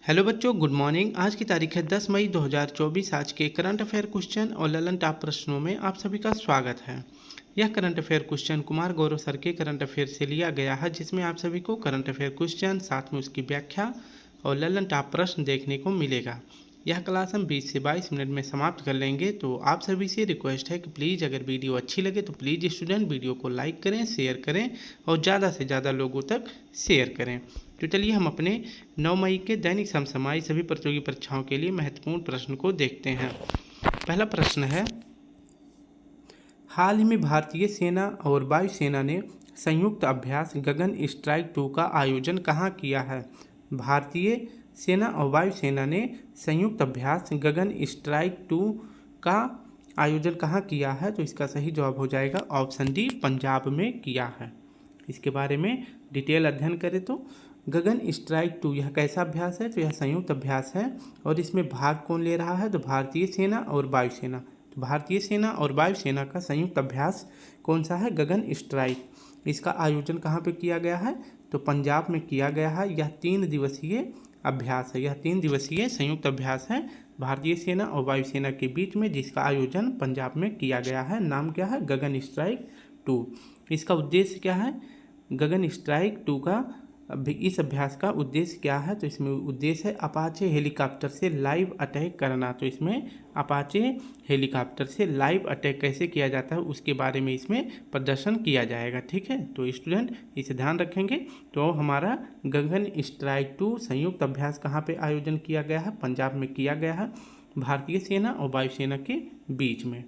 Hello बच्चों, good morning. आज की तारीख है 10 मई 2024। आज के करंट अफेयर क्वेश्चन और ललन टॉप प्रश्नों में आप सभी का स्वागत है। यह current affair question Kumar Gaurav sir के करंट अफेयर से लिया गया है, जिसमें आप सभी को करंट अफेयर क्वेश्चन साथ में उसकी व्याख्या और ललन टॉप प्रश्न देखने को मिलेगा। यह क्लास हम 20 से 22 मिनट में समाप्त कर लेंगे। तो आप सभी से रिक्वेस्ट है कि प्लीज़ अगर वीडियो अच्छी लगे तो प्लीज़ स्टूडेंट वीडियो को लाइक करें, शेयर करें और ज़्यादा से ज़्यादा लोगों तक शेयर करें। तो चलिए हम अपने 9 मई के दैनिक समसामयिक सभी प्रतियोगी परीक्षाओं के लिए महत्वपूर्ण प्रश्न को देखते हैं। पहला प्रश्न है, हाल ही में भारतीय सेना और वायुसेना ने संयुक्त अभ्यास गगन स्ट्राइक 2 का आयोजन कहाँ किया है? भारतीय सेना और वायुसेना ने संयुक्त अभ्यास गगन स्ट्राइक 2 का आयोजन कहाँ किया है? तो इसका सही जवाब हो जाएगा ऑप्शन डी, पंजाब में किया है। इसके बारे में डिटेल अध्ययन करें तो गगन स्ट्राइक 2 यह कैसा अभ्यास है? तो यह संयुक्त अभ्यास है और इसमें भाग कौन ले रहा है? तो भारतीय सेना और वायुसेना। तो भारतीय सेना और वायुसेना का संयुक्त अभ्यास कौन सा है? गगन स्ट्राइक। इसका आयोजन कहाँ पे किया गया है? तो पंजाब में किया गया है। यह 3 दिवसीय अभ्यास है। यह 3 दिवसीय संयुक्त अभ्यास है भारतीय सेना और वायुसेना के बीच में, जिसका आयोजन पंजाब में किया गया है। नाम क्या है? गगन स्ट्राइक 2। इसका उद्देश्य क्या है? गगन स्ट्राइक 2 का इस अभ्यास का उद्देश्य क्या है? तो इसमें उद्देश्य है अपाचे हेलीकॉप्टर से लाइव अटैक करना। तो इसमें अपाचे हेलीकॉप्टर से लाइव अटैक कैसे किया जाता है उसके बारे में इसमें प्रदर्शन किया जाएगा। ठीक है, तो स्टूडेंट इसे ध्यान रखेंगे। तो हमारा गगन स्ट्राइक 2 संयुक्त अभ्यास कहाँ पे आयोजन किया गया है? पंजाब में किया गया है, भारतीय सेना और वायुसेना के बीच में।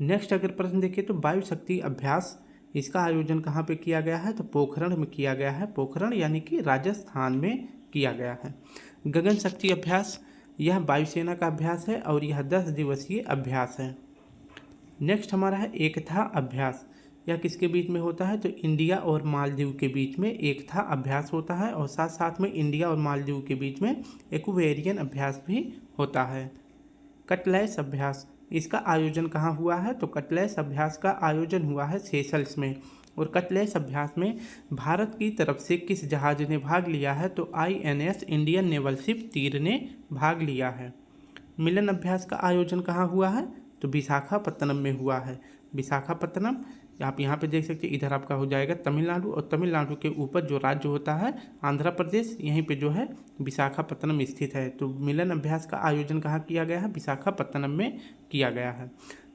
नेक्स्ट अगर प्रश्न देखें तो वायु शक्ति अभ्यास, इसका आयोजन कहाँ पे किया गया है? तो पोखरण में किया गया है। पोखरण यानी कि राजस्थान में किया गया है। गगन शक्ति अभ्यास यह वायुसेना का अभ्यास है और यह 10 दिवसीय अभ्यास है। नेक्स्ट हमारा है एकता अभ्यास। यह किसके बीच में होता है? तो इंडिया और मालदीव के बीच में एकता अभ्यास होता है और साथ साथ में इंडिया और मालदीव के बीच में इक्वेरियन अभ्यास भी होता है। कटलैश अभ्यास, इसका आयोजन कहाँ हुआ है? तो कटलैश अभ्यास का आयोजन हुआ है सेशल्स में। और कटलैश अभ्यास में भारत की तरफ से किस जहाज ने भाग लिया है? तो INS इंडियन नेवल शिप तीर ने भाग लिया है। मिलन अभ्यास का आयोजन कहाँ हुआ है? तो विशाखापत्तनम में हुआ है। विशाखापत्तनम आप यहाँ पे देख सकते हैं, इधर आपका हो जाएगा तमिलनाडु और तमिलनाडु के ऊपर जो राज्य होता है आंध्र प्रदेश, यहीं पे जो है विशाखापत्तनम स्थित है। तो मिलन अभ्यास का आयोजन कहाँ किया गया है? विशाखापत्तनम में किया गया है।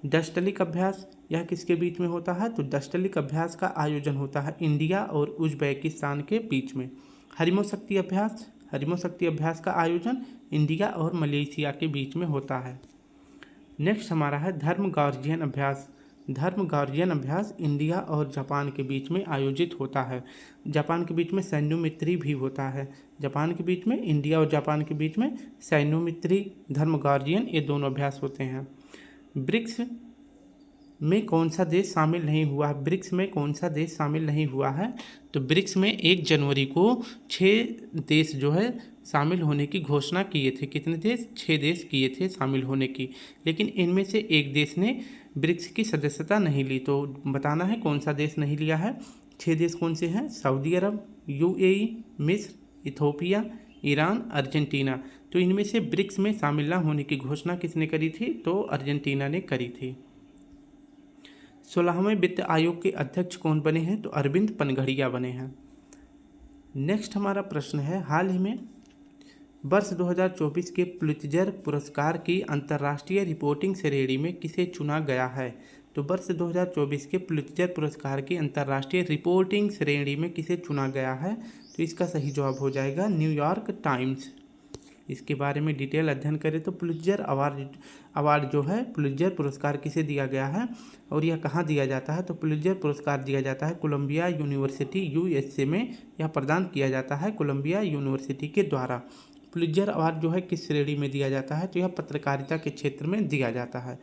डस्टलिक अभ्यास यह किसके बीच में होता है? तो डस्टलिक अभ्यास का आयोजन होता है इंडिया और उज्बेकिस्तान के बीच में। हरिमो शक्ति अभ्यास, हरिमो शक्ति अभ्यास का आयोजन इंडिया और मलेशिया के बीच में होता है। नेक्स्ट हमारा है धर्म गार्जियन अभ्यास। धर्म गार्जियन अभ्यास इंडिया और जापान के बीच में आयोजित होता है। जापान के बीच में सैन्योमित्री भी होता है। जापान के बीच में, इंडिया और जापान के बीच में सैन्योमित्री, धर्म गार्जियन, ये दोनों अभ्यास होते हैं। ब्रिक्स में कौन सा देश शामिल नहीं हुआ है? ब्रिक्स में कौन सा देश शामिल नहीं हुआ है? तो ब्रिक्स में 1 जनवरी को 6 देश जो है शामिल होने की घोषणा किए थे। कितने देश? 6 देश किए थे शामिल होने की, लेकिन इनमें से एक देश ने ब्रिक्स की सदस्यता नहीं ली। तो बताना है कौन सा देश नहीं लिया है। 6 देश कौन से हैं? सऊदी अरब, UAE, मिस्र, इथोपिया, ईरान, अर्जेंटीना। तो इनमें से ब्रिक्स में शामिल न होने की घोषणा किसने करी थी? तो अर्जेंटीना ने करी थी। 16वें वित्त आयोग के अध्यक्ष कौन बने हैं? तो अरविंद पनघड़िया बने हैं। नेक्स्ट हमारा प्रश्न है, हाल ही में वर्ष 2024 के पुलित्जर पुरस्कार की अंतर्राष्ट्रीय रिपोर्टिंग श्रेणी में किसे चुना गया है? तो वर्ष 2024 के पुलित्जर पुरस्कार की अंतर्राष्ट्रीय रिपोर्टिंग श्रेणी में किसे चुना गया है? तो इसका सही जवाब हो जाएगा न्यूयॉर्क टाइम्स। इसके बारे में डिटेल अध्ययन करें तो पुलित्जर अवार्ड जो है, पुलित्जर पुरस्कार किसे दिया गया है और यह कहाँ दिया जाता है? तो पुलित्जर पुरस्कार दिया जाता है कोलंबिया यूनिवर्सिटी USA में। यह प्रदान किया जाता है कोलंबिया यूनिवर्सिटी के द्वारा। पुलित्जर अवार्ड जो है किस श्रेणी में दिया जाता है? तो यह पत्रकारिता के क्षेत्र में दिया जाता है।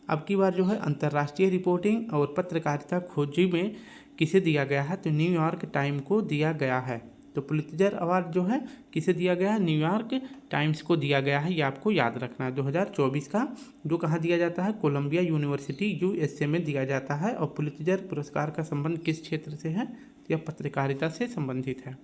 अब की बार जो है अंतर्राष्ट्रीय रिपोर्टिंग और पत्रकारिता खोजी में किसे दिया गया है? तो न्यूयॉर्क टाइम को दिया गया है। तो पुलित्जर अवार्ड जो है किसे दिया गया है? न्यूयॉर्क टाइम्स को दिया गया है। ये आपको याद रखना है। 2024 का जो कहाँ दिया जाता है? कोलंबिया यूनिवर्सिटी USA में दिया जाता है। और पुलित्जर पुरस्कार का संबंध किस क्षेत्र से है? यह पत्रकारिता से संबंधित है।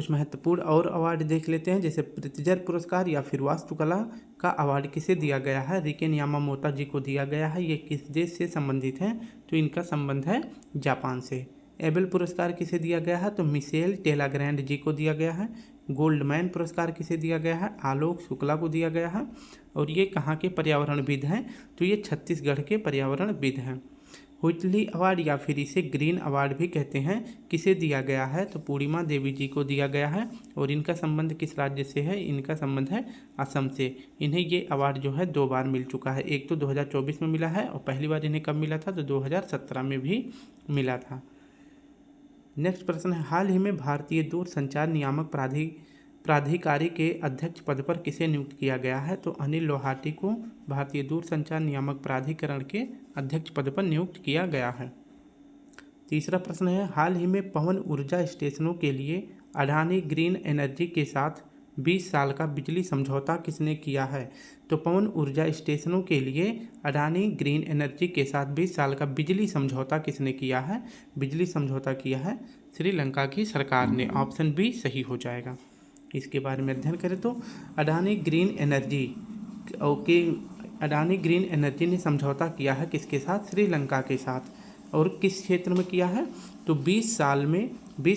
कुछ महत्वपूर्ण और अवार्ड देख लेते हैं, जैसे प्रित्जर पुरस्कार या फिर वास्तुकला का अवार्ड किसे दिया गया है? रिकेन यामामोतो जी को दिया गया है। ये किस देश से संबंधित हैं? तो इनका संबंध है जापान से। एबेल पुरस्कार किसे दिया गया है? तो मिशेल टेलाग्रैंड जी को दिया गया है। गोल्डमैन पुरस्कार किसे दिया गया है? आलोक शुक्ला को दिया गया है। और ये कहाँ के पर्यावरणविद हैं? तो ये छत्तीसगढ़ के पर्यावरणविद हैं। व्हिटली अवार्ड या फिर इसे ग्रीन अवार्ड भी कहते हैं, किसे दिया गया है? तो पूर्णिमा देवी जी को दिया गया है। और इनका संबंध किस राज्य से है? इनका संबंध है असम से। इन्हें ये अवार्ड जो है 2 बार मिल चुका है। एक तो 2024 में मिला है और पहली बार इन्हें कब मिला था? तो 2017 में भी मिला था। नेक्स्ट प्रश्न है, हाल ही में भारतीय दूरसंचार नियामक प्राधिकारी के अध्यक्ष पद पर किसे नियुक्त किया गया है? तो अनिल लोहाटी को भारतीय दूरसंचार नियामक प्राधिकरण के अध्यक्ष पद पर नियुक्त किया गया है। तीसरा प्रश्न है, हाल ही में पवन ऊर्जा स्टेशनों के लिए अडानी ग्रीन एनर्जी के साथ 20 साल का बिजली समझौता किसने किया है? तो पवन ऊर्जा स्टेशनों के लिए अडानी ग्रीन एनर्जी के साथ 20 साल का बिजली समझौता किसने किया है? बिजली समझौता किया है श्रीलंका की सरकार ने। ऑप्शन बी सही हो जाएगा। इसके बारे में अध्ययन करें तो अडानी ग्रीन एनर्जी ने समझौता किया है किसके साथ? श्रीलंका के साथ। और किस क्षेत्र में किया है? तो 20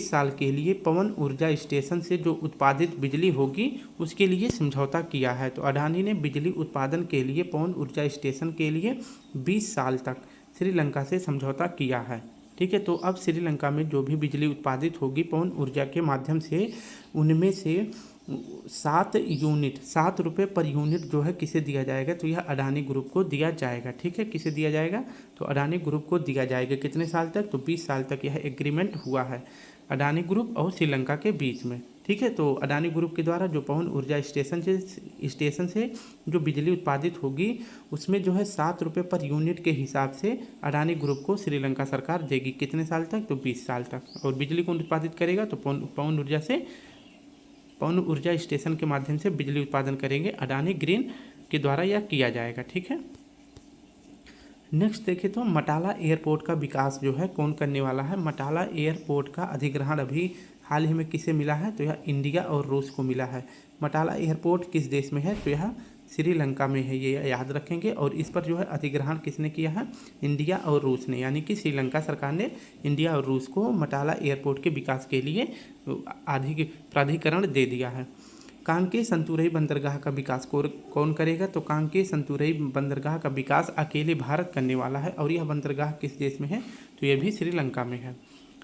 साल के लिए पवन ऊर्जा स्टेशन से जो उत्पादित बिजली होगी उसके लिए समझौता किया है। तो अडानी ने बिजली उत्पादन के लिए पवन ऊर्जा स्टेशन के लिए 20 साल तक श्रीलंका से समझौता किया है। ठीक है, तो अब श्रीलंका में जो भी बिजली उत्पादित होगी पवन ऊर्जा के माध्यम से, उनमें से 7 रुपये पर यूनिट जो है किसे दिया जाएगा? तो यह अडानी ग्रुप को दिया जाएगा। ठीक है, किसे दिया जाएगा? तो अडानी ग्रुप को दिया जाएगा। कितने साल तक? तो 20 साल तक यह एग्रीमेंट हुआ है अडानी ग्रुप और श्रीलंका के बीच में। ठीक है, तो अडानी ग्रुप के द्वारा जो पवन ऊर्जा स्टेशन से जो बिजली उत्पादित होगी उसमें जो है 7 रुपये पर यूनिट के हिसाब से अडानी ग्रुप को श्रीलंका सरकार देगी। कितने साल तक? तो 20 साल तक। और बिजली कौन उत्पादित करेगा? तो पवन ऊर्जा स्टेशन के माध्यम से बिजली उत्पादन करेंगे अडानी ग्रीन के द्वारा यह किया जाएगा। ठीक है, नेक्स्ट देखें तो मटाला एयरपोर्ट का विकास जो है कौन करने वाला है? मटाला एयरपोर्ट का अधिग्रहण अभी हाल ही में किसे मिला है? तो यह इंडिया और रूस को मिला है। मटाला एयरपोर्ट किस देश में है? तो यह श्रीलंका में है, ये याद रखेंगे। और इस पर जो है अधिग्रहण किसने किया है? इंडिया और रूस ने, यानी कि श्रीलंका सरकार ने इंडिया और रूस को मटाला एयरपोर्ट के विकास के लिए प्राधिकरण दे दिया है। कांके संतुरई बंदरगाह का विकास कौन करेगा? तो कांके संतुरई बंदरगाह का विकास अकेले भारत करने वाला है। और यह बंदरगाह किस देश में है? तो यह भी श्रीलंका में है।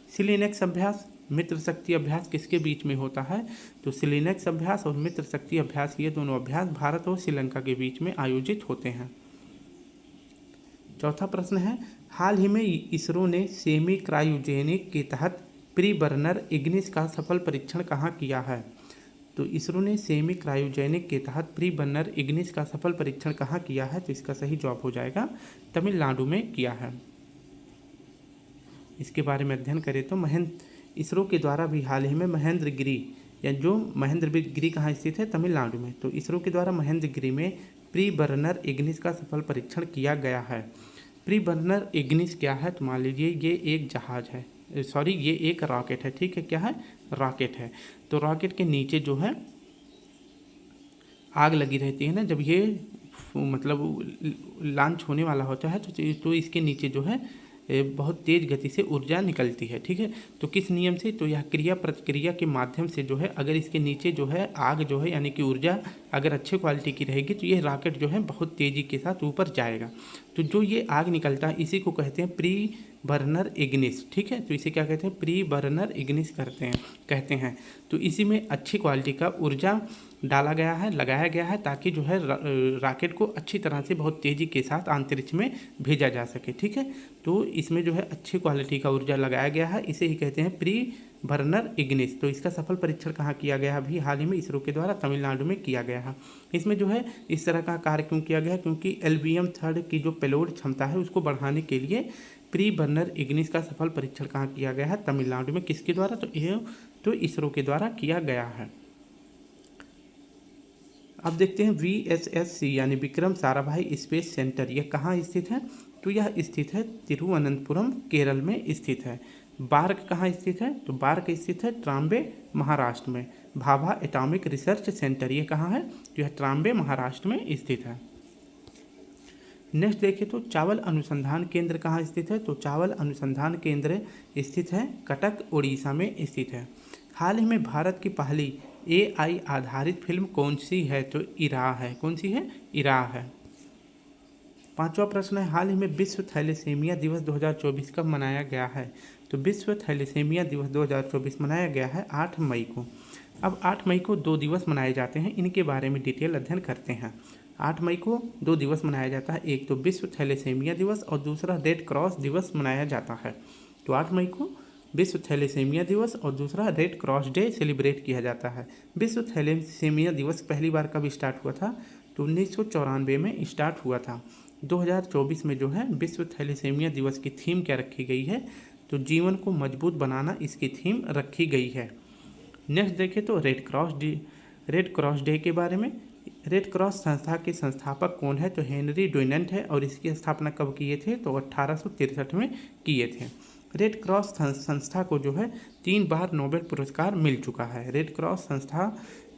सिलिनेक्स अभ्यास, मित्र शक्ति अभ्यास किसके बीच में होता है? तो सिलिनेक्स अभ्यास और मित्र शक्ति अभ्यास, ये दोनों अभ्यास भारत और श्रीलंका के बीच में आयोजित होते हैं। चौथा प्रश्न है, हाल ही में इसरो ने सेमी क्रायोजेनिक के तहत प्री बर्नर इग्निस का सफल परीक्षण कहाँ किया है? तो इसरो ने सेमी क्रायोजेनिक के तहत प्री बर्नर इग्निस का सफल परीक्षण कहाँ किया है? तो इसका सही जवाब हो जाएगा तमिलनाडु में किया है। इसके बारे में अध्ययन करें तो इसरो के द्वारा भी हाल ही में महेंद्रगिरी, या जो महेंद्रगिरी कहाँ स्थित है? तमिलनाडु में। तो इसरो के द्वारा महेंद्रगिरी में प्री बर्नर इग्निस का सफल परीक्षण किया गया है। प्री बर्नर इग्निस क्या है? तो मान लीजिए ये एक जहाज है, ये एक रॉकेट है। ठीक है, क्या है? रॉकेट है। तो रॉकेट के नीचे जो है आग लगी रहती है ना, जब ये मतलब लॉन्च होने वाला होता है तो इसके नीचे जो है बहुत तेज़ गति से ऊर्जा निकलती है। ठीक है, तो किस नियम से? तो यह क्रिया प्रतिक्रिया के माध्यम से जो है, अगर इसके नीचे जो है आग जो है यानी कि ऊर्जा अगर अच्छे क्वालिटी की रहेगी तो ये रॉकेट जो है बहुत तेज़ी के साथ ऊपर जाएगा। तो जो ये आग निकलता है इसी को कहते हैं प्री बर्नर इग्निस। ठीक है, तो इसे क्या कहते हैं? प्री बर्नर इग्निस कहते हैं। तो इसी में अच्छी क्वालिटी का ऊर्जा लगाया गया है ताकि जो है रॉकेट को अच्छी तरह से बहुत तेज़ी के साथ अंतरिक्ष में भेजा जा सके। ठीक है, तो इसमें जो है अच्छी क्वालिटी का ऊर्जा लगाया गया है, इसे ही कहते हैं प्री बर्नर इग्निस। तो इसका सफल परीक्षण कहाँ किया गया? अभी हाल ही में इसरो के द्वारा तमिलनाडु में किया गया है। इसमें जो है इस तरह का कार्य क्यों किया गया? क्योंकि LVM-3 की जो पेलोड क्षमता है उसको बढ़ाने के लिए प्री बर्नर इग्निस का सफल परीक्षण कहाँ किया गया है? तमिलनाडु में। किसके द्वारा? तो इसरो के द्वारा किया गया है। अब देखते हैं VSSC यानी विक्रम साराभाई स्पेस सेंटर, यह कहाँ स्थित है? तो यह स्थित है तिरुवनंतपुरम, केरल में स्थित है। बार्क कहाँ स्थित है? तो बार्क स्थित है ट्राम्बे महाराष्ट्र में। भाभा एटॉमिक रिसर्च सेंटर ये कहाँ है? तो यह ट्राम्बे महाराष्ट्र में स्थित है। नेक्स्ट देखें तो चावल अनुसंधान केंद्र कहाँ स्थित है? तो चावल अनुसंधान केंद्र स्थित है कटक उड़ीसा में स्थित है। हाल ही में भारत की पहली AI आधारित फिल्म कौन सी है? तो इराह है। कौन सी है? इराह है। पांचवा प्रश्न है, हाल ही में विश्व थैलेसीमिया दिवस 2024 कब मनाया गया है? तो विश्व थैलेसीमिया दिवस 2024 मनाया गया है 8 मई को। अब 8 मई को 2 दिवस मनाए जाते हैं, इनके बारे में डिटेल अध्ययन करते हैं। 8 मई को 2 दिवस मनाया जाता है, एक तो विश्व थैलेसीमिया दिवस और दूसरा रेड क्रॉस दिवस मनाया जाता है। तो 8 मई को विश्व थैलेसीमिया दिवस और दूसरा रेड क्रॉस डे सेलिब्रेट किया जाता है। विश्व थैलेसीमिया दिवस पहली बार कब स्टार्ट हुआ था? तो 1994 में स्टार्ट हुआ था। 2024 में जो है विश्व थैलेसीमिया दिवस की थीम क्या रखी गई है? तो जीवन को मजबूत बनाना इसकी थीम रखी गई है। नेक्स्ट देखें तो रेड क्रॉस डे के बारे में। रेड क्रॉस संस्था के संस्थापक कौन है? तो हेनरी डुइनेंट है और इसकी स्थापना कब किए थे? तो 1863 में किए थे। रेड क्रॉस संस्था को जो है 3 बार नोबेल पुरस्कार मिल चुका है। रेड क्रॉस संस्था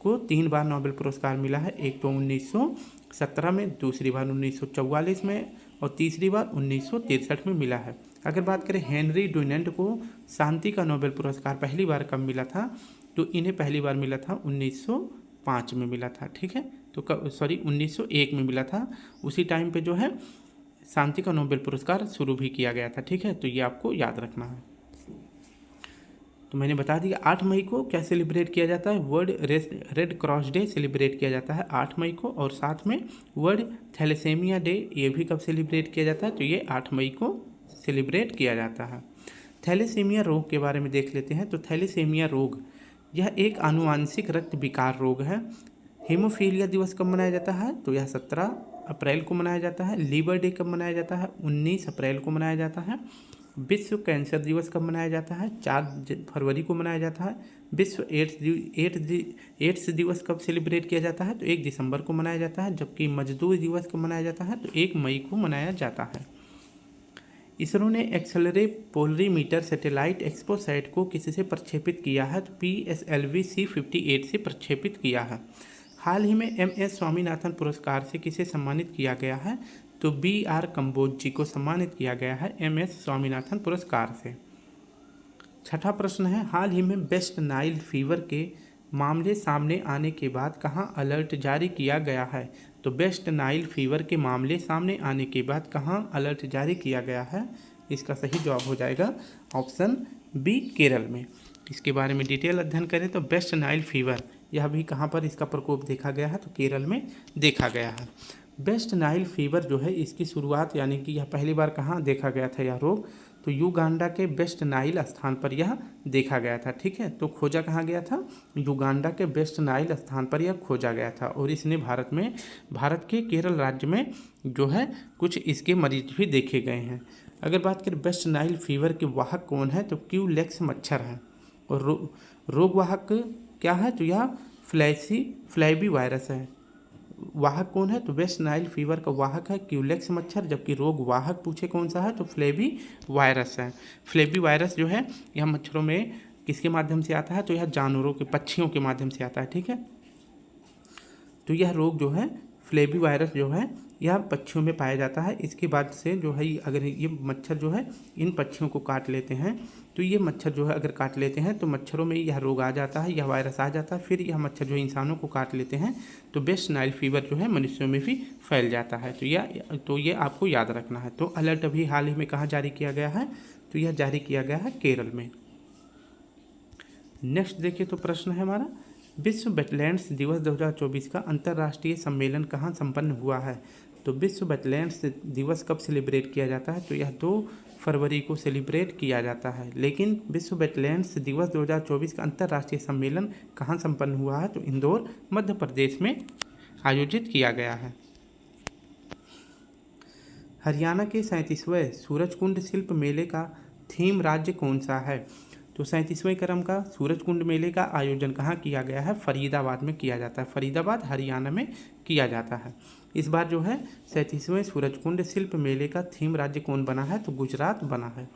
को 3 बार नोबेल पुरस्कार मिला है, एक तो 1917 में, दूसरी बार 1944 में और तीसरी बार 1963 में मिला है। अगर बात करें हेनरी डुइनेंट को शांति का नोबेल पुरस्कार पहली बार कब मिला था? तो इन्हें पहली बार मिला था 1905 में मिला था। ठीक है, तो 1901 में मिला था। उसी टाइम पे जो है शांति का नोबेल पुरस्कार शुरू भी किया गया था। ठीक है, तो ये आपको याद रखना है। तो मैंने बता दिया 8 मई को क्या सेलिब्रेट किया जाता है? World red cross day celebrate किया जाता है 8 मई को, और साथ में वर्ल्ड थैलेसीमिया डे ये भी कब सेलिब्रेट किया जाता है? तो ये 8 मई को सेलिब्रेट किया जाता है। थैलेसीमिया रोग के बारे में देख लेते हैं। तो थैलेसीमिया रोग यह एक आनुवांशिक रक्त विकार रोग है। हीमोफीलिया दिवस कब मनाया जाता है? तो यह 17 अप्रैल को मनाया जाता है। लीवर डे कब मनाया जाता है? 19 अप्रैल को मनाया जाता है। विश्व कैंसर दिवस कब मनाया जाता है? 4 फरवरी को मनाया जाता है। विश्व एड्स दिवस कब सेलिब्रेट किया जाता है? तो 1 दिसंबर को मनाया जाता है। जबकि मजदूर दिवस कब मनाया जाता है? तो 1 मई को मनाया जाता है। इसरो ने एक्सेलरे पोलरीमीटर सैटेलाइट एक्सपोसैट को किससे प्रक्षेपित किया है? तो PSLV C58 से प्रक्षेपित किया है। हाल ही में MS स्वामीनाथन पुरस्कार से किसे सम्मानित किया गया है? तो BR कंबोज जी को सम्मानित किया गया है MS स्वामीनाथन पुरस्कार से। छठा प्रश्न है, हाल ही में वेस्ट नाइल फीवर के मामले सामने आने के बाद कहाँ अलर्ट जारी किया गया है? तो वेस्ट नाइल फीवर के मामले सामने आने के बाद कहाँ अलर्ट जारी किया गया है? इसका सही जवाब हो जाएगा ऑप्शन बी, केरल में। इसके बारे में डिटेल अध्ययन करें तो वेस्ट नाइल फीवर यह भी कहाँ पर इसका प्रकोप देखा गया है? तो केरल में देखा गया है। वेस्ट नाइल फीवर जो है इसकी शुरुआत यानी कि यह पहली बार कहाँ देखा गया था यह रोग? तो युगांडा के वेस्ट नाइल स्थान पर यह देखा गया था। ठीक है, तो खोजा कहाँ गया था? युगांडा के वेस्ट नाइल स्थान पर यह खोजा गया था और इसने भारत के केरल राज्य में जो है कुछ इसके मरीज भी देखे गए हैं। अगर बात करें वेस्ट नाइल फीवर के वाहक कौन है? तो क्यूलेक्स मच्छर है। और रोग वाहक क्या है? तो यह फ्लैबी वायरस है। वाहक कौन है? तो वेस्ट नाइल फीवर का वाहक है क्यूलेक्स मच्छर, जबकि रोग वाहक पूछे कौन सा है? तो फ्लेबी वायरस है। फ्लेबी वायरस जो है यह मच्छरों में किसके माध्यम से आता है? तो यह जानवरों के पक्षियों के माध्यम से आता है। ठीक है, तो यह रोग जो है फ्लेबी वायरस जो है यह पक्षियों में पाया जाता है। इसके बाद से जो है अगर ये मच्छर जो है इन पक्षियों को काट लेते हैं तो ये मच्छर जो है अगर काट लेते हैं तो मच्छरों में यह रोग आ जाता है, यह वायरस आ जाता है। फिर यह मच्छर जो इंसानों को काट लेते हैं तो वेस्ट नाइल फीवर जो है मनुष्यों में भी फैल जाता है। तो ये आपको याद रखना है। तो अलर्ट अभी हाल ही में कहाँ जारी किया गया है? तो यह जारी किया गया है केरल में। नेक्स्ट देखिए तो प्रश्न है हमारा, विश्व वेटलैंड्स दिवस 2024 का अंतर्राष्ट्रीय सम्मेलन कहाँ संपन्न हुआ है? तो विश्व वेटलैंड्स दिवस कब सेलिब्रेट किया जाता है? तो यह 2 फरवरी को सेलिब्रेट किया जाता है। लेकिन विश्व वेटलैंड्स दिवस 2024 का अंतर्राष्ट्रीय सम्मेलन कहाँ संपन्न हुआ है? तो इंदौर मध्य प्रदेश में आयोजित किया गया है। हरियाणा के 37वें सूरजकुंड शिल्प मेले का थीम राज्य कौन सा है? तो 37वें क्रम का सूरजकुंड मेले का आयोजन कहाँ किया गया है? फरीदाबाद में किया जाता है। फरीदाबाद हरियाणा में किया जाता है। इस बार जो है 37वें सूरजकुंड शिल्प मेले का थीम राज्य कौन बना है? तो गुजरात बना है।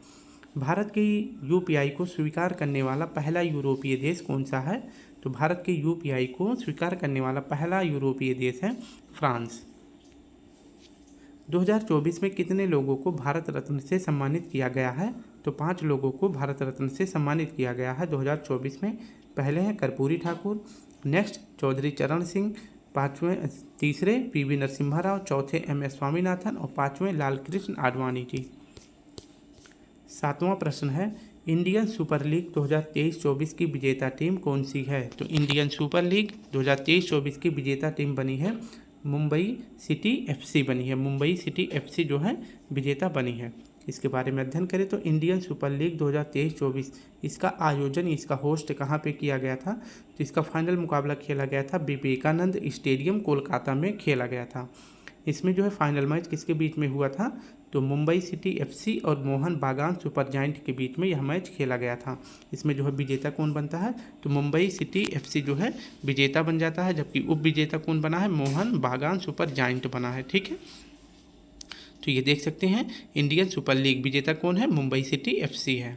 भारत के यूपीआई को स्वीकार करने वाला पहला यूरोपीय देश कौन सा है? तो भारत के यूपीआई को स्वीकार करने वाला पहला यूरोपीय देश है फ्रांस। 2024 में कितने लोगों को भारत रत्न से सम्मानित किया गया है? तो 5 लोगों को भारत रत्न से सम्मानित किया गया है 2024 में। पहले हैं कर्पूरी ठाकुर, नेक्स्ट चौधरी चरण सिंह, तीसरे पीवी नरसिम्हा राव, चौथे MS स्वामीनाथन और पाँचवें लाल कृष्ण आडवाणी जी। 7वां प्रश्न है, इंडियन सुपर लीग 2023-24 की विजेता टीम कौन सी है? तो इंडियन सुपर लीग 2023-24 की विजेता टीम बनी है मुंबई सिटी FC बनी है। मुंबई सिटी FC जो है विजेता बनी है। इसके बारे में अध्ययन करें तो इंडियन सुपर लीग 2023-24 इसका आयोजन, इसका होस्ट कहाँ पे किया गया था? तो इसका फाइनल मुकाबला खेला गया था विवेकानंद स्टेडियम कोलकाता में खेला गया था। इसमें जो है फाइनल मैच किसके बीच में हुआ था? तो मुंबई सिटी FC और मोहन बागान सुपर जायंट के बीच में यह मैच खेला गया था। इसमें जो है विजेता कौन बनता है? तो मुंबई सिटी FC जो है विजेता बन जाता है, जबकि उप विजेता कौन बना है? मोहन बागान सुपर जायंट बना है। ठीक है, तो ये देख सकते हैं इंडियन सुपर लीग विजेता कौन है? मुंबई सिटी FC है।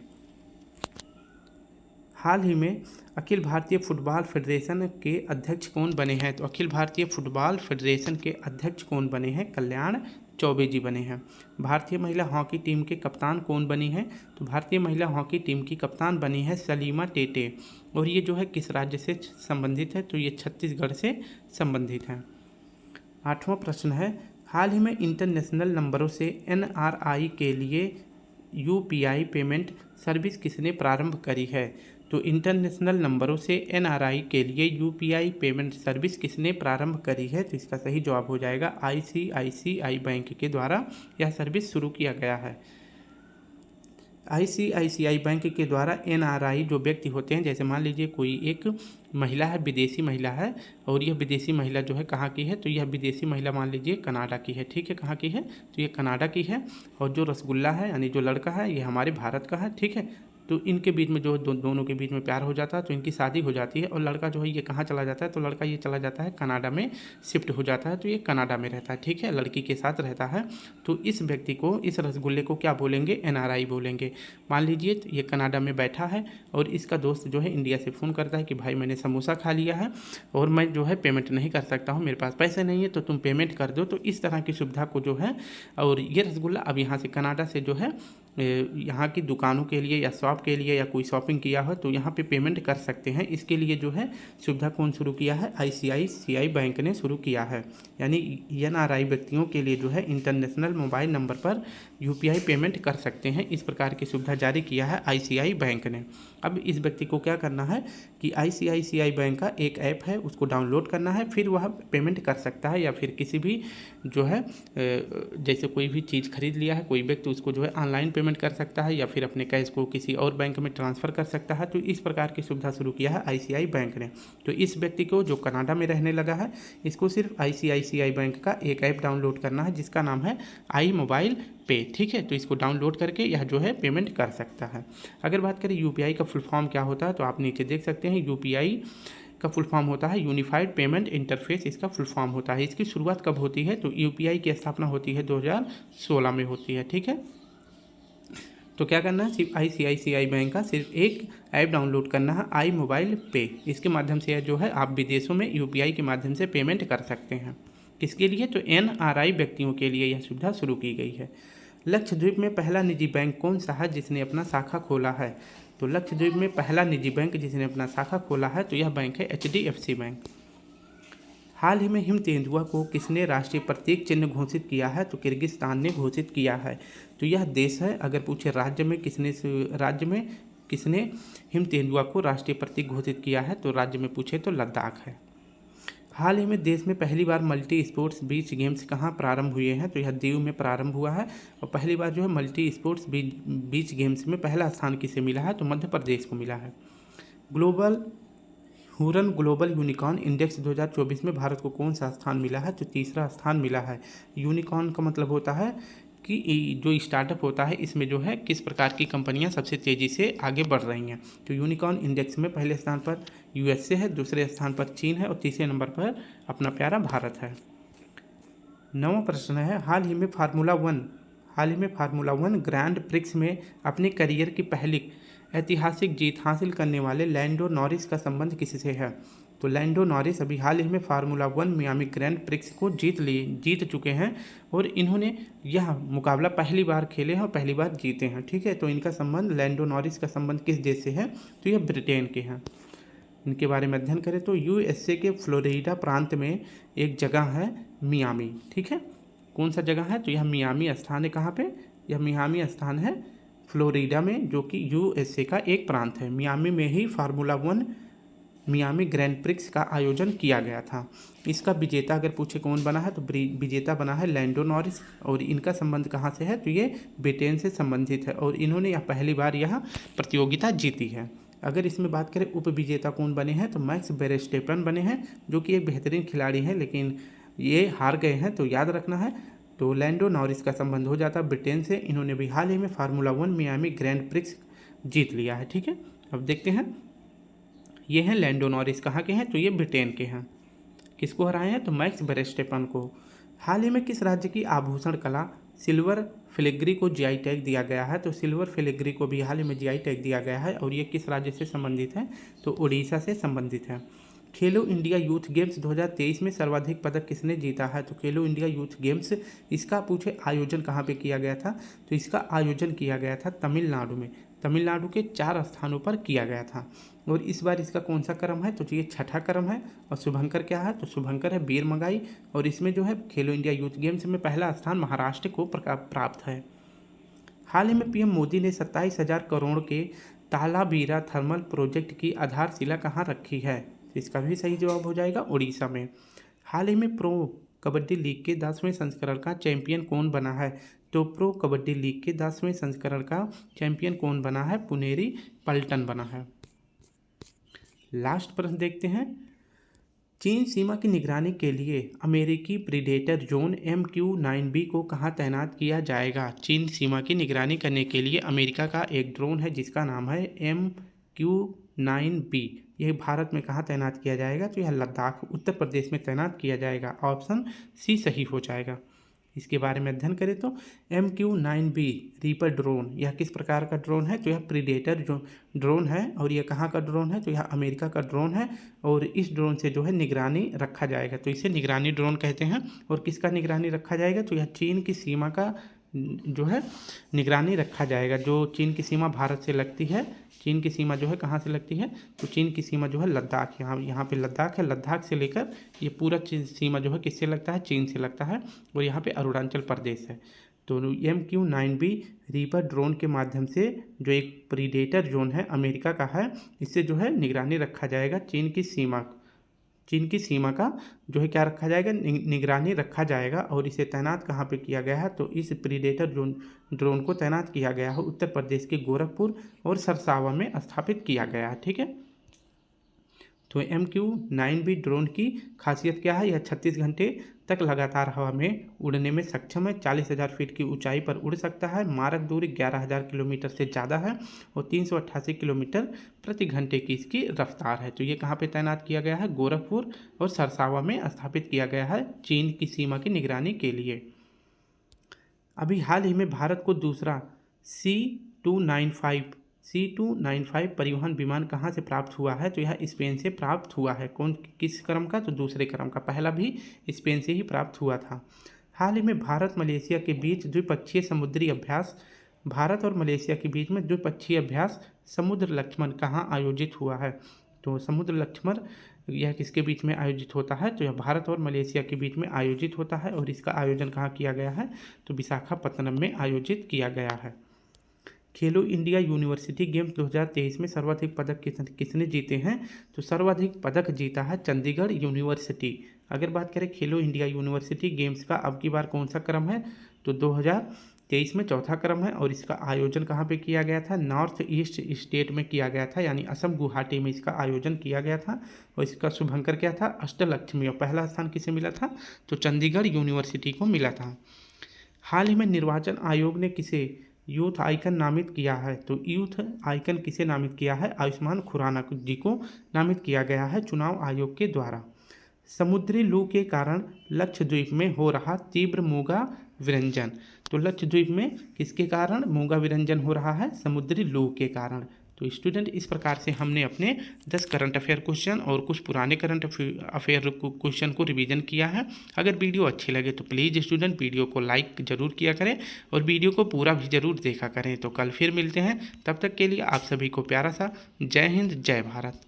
हाल ही में अखिल भारतीय फुटबॉल फेडरेशन के अध्यक्ष कौन बने हैं? तो अखिल भारतीय फुटबॉल फेडरेशन के अध्यक्ष कौन बने हैं? कल्याण चौबे जी बने हैं। भारतीय महिला हॉकी टीम के कप्तान कौन बनी है? तो भारतीय महिला हॉकी टीम की कप्तान बनी है सलीमा टेटे। और ये जो है किस राज्य से संबंधित है? तो ये छत्तीसगढ़ से संबंधित है। 8वां प्रश्न है, हाल ही में इंटरनेशनल नंबरों से NRI के लिए UPI पेमेंट सर्विस किसने प्रारंभ करी है? तो इंटरनेशनल नंबरों से NRI के लिए UPI पेमेंट सर्विस किसने प्रारंभ करी है? तो इसका सही जवाब हो जाएगा ICICI बैंक के द्वारा यह सर्विस शुरू किया गया है। ICICI बैंक के द्वारा NRI जो व्यक्ति होते हैं, जैसे मान लीजिए कोई एक महिला है, विदेशी महिला है, और यह विदेशी महिला जो है कहाँ की है? तो यह विदेशी महिला मान लीजिए कनाडा की है। ठीक है, कहाँ की है? तो ये कनाडा की है। और जो रसगुल्ला है यानी जो लड़का है ये हमारे भारत का है। ठीक है, तो इनके बीच में जो दोनों के बीच में प्यार हो जाता है तो इनकी शादी हो जाती है। और लड़का जो है ये कहाँ चला जाता है? तो लड़का ये चला जाता है कनाडा में, शिफ्ट हो जाता है। तो ये कनाडा में रहता है। ठीक है, लड़की के साथ रहता है। तो इस व्यक्ति को, इस रसगुल्ले को क्या बोलेंगे? NRI बोलेंगे। मान लीजिए ये कनाडा में बैठा है और इसका दोस्त जो है इंडिया से फ़ोन करता है कि भाई मैंने समोसा खा लिया है और मैं जो है पेमेंट नहीं कर सकता हूँ, मेरे पास पैसे नहीं है, तो तुम पेमेंट कर दो। तो इस तरह की सुविधा को जो है, और ये रसगुल्ला अब यहाँ से कनाडा से जो है यहाँ की दुकानों के लिए या शॉप के लिए या कोई शॉपिंग किया हो तो यहाँ पे पेमेंट कर सकते हैं। इसके लिए जो है सुविधा कौन शुरू किया है? ICICI बैंक ने शुरू किया है। यानी NRI व्यक्तियों के लिए जो है इंटरनेशनल मोबाइल नंबर पर UPI पेमेंट कर सकते हैं। इस प्रकार की सुविधा जारी किया है ICI बैंक ने। अब इस व्यक्ति को क्या करना है कि ICICI बैंक का एक ऐप है, उसको डाउनलोड करना है, फिर वह पेमेंट कर सकता है। या फिर किसी भी जो है जैसे कोई भी चीज़ खरीद लिया है कोई व्यक्ति, उसको जो है ऑनलाइन पेमेंट कर सकता है या फिर अपने कैश को किसी और बैंक में ट्रांसफ़र कर सकता है। तो इस प्रकार की सुविधा शुरू किया है ICI बैंक ने। तो इस व्यक्ति को जो कनाडा में रहने लगा है, इसको सिर्फ ICICI बैंक का एक ऐप डाउनलोड करना है जिसका नाम है आई मोबाइल पे। ठीक है, तो इसको डाउनलोड करके यह जो है पेमेंट कर सकता है। अगर बात करें UPI का फुल फॉर्म क्या होता है, तो आप नीचे देख सकते हैं UPI का फुल फॉर्म होता है यूनिफाइड पेमेंट इंटरफेस, इसका फुल फॉर्म होता है। इसकी शुरुआत कब होती है? तो UPI की स्थापना होती है 2016 में होती है। ठीक है, तो क्या करना है? सिर्फ ICICI बैंक का सिर्फ एक ऐप डाउनलोड करना है, आई मोबाइल पे। इसके माध्यम से जो है आप विदेशों में UPI के माध्यम से पेमेंट कर सकते हैं। किसके लिए? तो NRI व्यक्तियों के लिए यह सुविधा शुरू की गई है। लक्षद्वीप में पहला निजी बैंक कौन सा है जिसने अपना शाखा खोला है? तो लक्षद्वीप में पहला निजी बैंक जिसने अपना शाखा खोला है तो यह बैंक है HDFC बैंक। हाल ही में हिम तेंदुआ को किसने राष्ट्रीय प्रतीक चिन्ह घोषित किया है? तो किर्गिस्तान ने घोषित किया है। तो यह देश है। अगर पूछे राज्य में किसने हिम तेंदुआ को राष्ट्रीय प्रतीक घोषित किया है, तो राज्य में पूछे तो लद्दाख है। हाल ही में देश में पहली बार मल्टी स्पोर्ट्स बीच गेम्स कहाँ प्रारंभ हुए हैं? तो यह दीव में प्रारंभ हुआ है। और पहली बार जो है मल्टी स्पोर्ट्स बीच गेम्स में पहला स्थान किसे मिला है? तो मध्य प्रदेश को मिला है। हुरन ग्लोबल यूनिकॉर्न इंडेक्स 2024 में भारत को कौन सा स्थान मिला है? तो तीसरा स्थान मिला है। यूनिकॉर्न का मतलब होता है कि जो स्टार्टअप होता है इसमें जो है किस प्रकार की कंपनियां सबसे तेज़ी से आगे बढ़ रही हैं। तो यूनिकॉर्न इंडेक्स में पहले स्थान पर USA है, दूसरे स्थान पर चीन है और तीसरे नंबर पर अपना प्यारा भारत है। 9वां प्रश्न है, हाल ही में फार्मूला 1 हाल ही में फार्मूला 1 ग्रैंड प्रिक्स में अपने करियर की पहली ऐतिहासिक जीत हासिल करने वाले लैंडो नॉरिस का संबंध किससे है? तो लैंडो नॉरिस अभी हाल ही में फार्मूला 1 मियामी ग्रैंड प्रिक्स को जीत चुके हैं और इन्होंने यह मुकाबला पहली बार खेले हैं और पहली बार जीते हैं। ठीक है, तो इनका संबंध, लैंडो नॉरिस का संबंध किस देश से है? तो यह ब्रिटेन के हैं। इनके बारे में अध्ययन करें तो यूएसए के फ्लोरिडा प्रांत में एक जगह है मियामी। ठीक है, कौन सा जगह है? तो यह मियामी स्थान है। कहाँ पे? यह मियामी स्थान है फ्लोरिडा में, जो कि यूएसए का एक प्रांत है। मियामी में ही फार्मूला 1 मियामी ग्रैंड प्रिक्स का आयोजन किया गया था। इसका विजेता अगर पूछे कौन बना है तो विजेता बना है लैंडो नॉरिस। और इनका संबंध कहाँ से है? तो ये ब्रिटेन से संबंधित है और इन्होंने यह पहली बार यह प्रतियोगिता जीती है। अगर इसमें बात करें उप विजेता कौन बने हैं तो मैक्स वेरस्टेपन बने हैं, जो कि एक बेहतरीन खिलाड़ी हैं, लेकिन ये हार गए हैं, तो याद रखना है। तो लैंडो नॉरिस का संबंध हो जाता है ब्रिटेन से। इन्होंने भी हाल ही में फार्मूला 1 मियामी ग्रैंड प्रिक्स जीत लिया है। ठीक है, अब देखते हैं, ये हैं लैंडो नॉरिस, कहाँ के हैं? तो ये ब्रिटेन के हैं। किसको हराए हैं? तो मैक्स वेरस्टेपन को। हाल ही में किस राज्य की आभूषण कला सिल्वर फिलिग्री को जीआई टैग दिया गया है? तो सिल्वर फिलिग्री को भी हाल ही में जीआई टैग दिया गया है और ये किस राज्य से संबंधित है? तो उड़ीसा से संबंधित है। खेलो इंडिया यूथ गेम्स 2023 में सर्वाधिक पदक किसने जीता है? तो खेलो इंडिया यूथ गेम्स, इसका पूछे आयोजन कहाँ पे किया गया था? तो इसका आयोजन किया गया था तमिलनाडु में। तमिलनाडु के 4 स्थानों पर किया गया था और इस बार इसका कौन सा क्रम है? तो ये छठा क्रम है। और शुभंकर क्या है? तो शुभंकर है वीर मंगाई। और इसमें जो है खेलो इंडिया यूथ गेम्स में पहला स्थान महाराष्ट्र को प्राप्त है। हाल ही में पीएम मोदी ने 27,000 करोड़ के तालाबीरा थर्मल प्रोजेक्ट की आधारशिला कहाँ रखी है? इसका भी सही जवाब हो जाएगा उड़ीसा में। हाल ही में प्रो कबड्डी लीग के 10वें संस्करण का चैंपियन कौन बना है? तो प्रो कबड्डी लीग के 10वें संस्करण का चैंपियन कौन बना है? पुनेरी पल्टन बना है। लास्ट प्रश्न देखते हैं, चीन सीमा की निगरानी के लिए अमेरिकी प्रीडेटर जोन MQ-9B को कहाँ तैनात किया जाएगा? चीन सीमा की निगरानी करने के लिए अमेरिका का एक ड्रोन है जिसका नाम है MQ-9B। यह भारत में कहाँ तैनात किया जाएगा? तो यह लद्दाख उत्तर प्रदेश में तैनात किया जाएगा। ऑप्शन सी सही हो जाएगा। इसके बारे में अध्ययन करें तो MQ-9B रीपर ड्रोन, यह किस प्रकार का ड्रोन है? तो यह प्रीडेटर जो ड्रोन है और यह कहाँ का ड्रोन है? तो यह अमेरिका का ड्रोन है और इस ड्रोन से जो है निगरानी रखा जाएगा, तो इसे निगरानी ड्रोन कहते हैं। और किसका निगरानी रखा जाएगा? तो यह चीन की सीमा का जो है निगरानी रखा जाएगा। जो चीन की सीमा भारत से लगती है, चीन की सीमा जो है कहाँ से लगती है? तो चीन की सीमा जो है लद्दाख, यहाँ पे लद्दाख है, लद्दाख से लेकर ये पूरा सीमा जो है किससे लगता है? चीन से लगता है। और यहाँ पे अरुणाचल प्रदेश है। तो MQ-9B रीपर ड्रोन के माध्यम से जो एक प्रीडेटर ड्रोन है अमेरिका का है, इससे जो है निगरानी रखा जाएगा। चीन की सीमा का जो है क्या रखा जाएगा? निगरानी रखा जाएगा। और इसे तैनात कहाँ पे किया गया है? तो इस प्रीडेटर ड्रोन को तैनात किया गया है उत्तर प्रदेश के गोरखपुर और सरसावा में स्थापित किया गया है। ठीक है, तो MQ-9B ड्रोन की खासियत क्या है? यह 36 घंटे तक लगातार हवा में उड़ने में सक्षम है। 40,000 फीट की ऊंचाई पर उड़ सकता है। मारक दूरी 11,000 किलोमीटर से ज़्यादा है और 388 किलोमीटर प्रति घंटे की इसकी रफ्तार है। तो ये कहाँ पे तैनात किया गया है? गोरखपुर और सरसावा में स्थापित किया गया है चीन की सीमा की निगरानी के लिए। अभी हाल ही में भारत को दूसरा C295 परिवहन विमान कहाँ से प्राप्त हुआ है? तो यह स्पेन से प्राप्त हुआ है। किस क्रम का? तो दूसरे क्रम का। पहला भी स्पेन से ही प्राप्त हुआ था। हाल ही में भारत और मलेशिया के बीच द्विपक्षीय समुद्र लक्ष्मण कहाँ आयोजित हुआ है? तो समुद्र लक्ष्मण यह किसके बीच में आयोजित होता है? तो यह भारत और मलेशिया के बीच में आयोजित होता है और इसका आयोजन कहाँ किया गया है? तो विशाखापत्तनम में आयोजित किया गया है। खेलो इंडिया यूनिवर्सिटी गेम्स 2023 में सर्वाधिक पदक किसने जीते हैं? तो सर्वाधिक पदक जीता है चंडीगढ़ यूनिवर्सिटी। अगर बात करें खेलो इंडिया यूनिवर्सिटी गेम्स का अब की बार कौन सा क्रम है? तो 2023 में चौथा क्रम है और इसका आयोजन कहाँ पे किया गया था? नॉर्थ ईस्ट स्टेट में किया गया था, यानी असम गुवाहाटी में इसका आयोजन किया गया था। और इसका शुभंकर क्या था? अष्टलक्ष्मी। और पहला स्थान किसे मिला था? तो चंडीगढ़ यूनिवर्सिटी को मिला था। हाल ही में निर्वाचन आयोग ने किसे यूथ आइकन नामित किया है? तो यूथ आइकन किसे नामित किया है? आयुष्मान खुराना जी को नामित किया गया है चुनाव आयोग के द्वारा। समुद्री लू के कारण लक्षद्वीप में हो रहा तीव्र मूंगा विरंजन। तो लक्षद्वीप में किसके कारण मूंगा विरंजन हो रहा है? समुद्री लू के कारण। तो स्टूडेंट इस प्रकार से हमने अपने 10 करंट अफेयर क्वेश्चन और कुछ पुराने करंट अफेयर क्वेश्चन को रिवीजन किया है। अगर वीडियो अच्छी लगे तो प्लीज़ स्टूडेंट वीडियो को लाइक जरूर किया करें और वीडियो को पूरा भी जरूर देखा करें। तो कल फिर मिलते हैं, तब तक के लिए आप सभी को प्यारा सा जय हिंद जय भारत।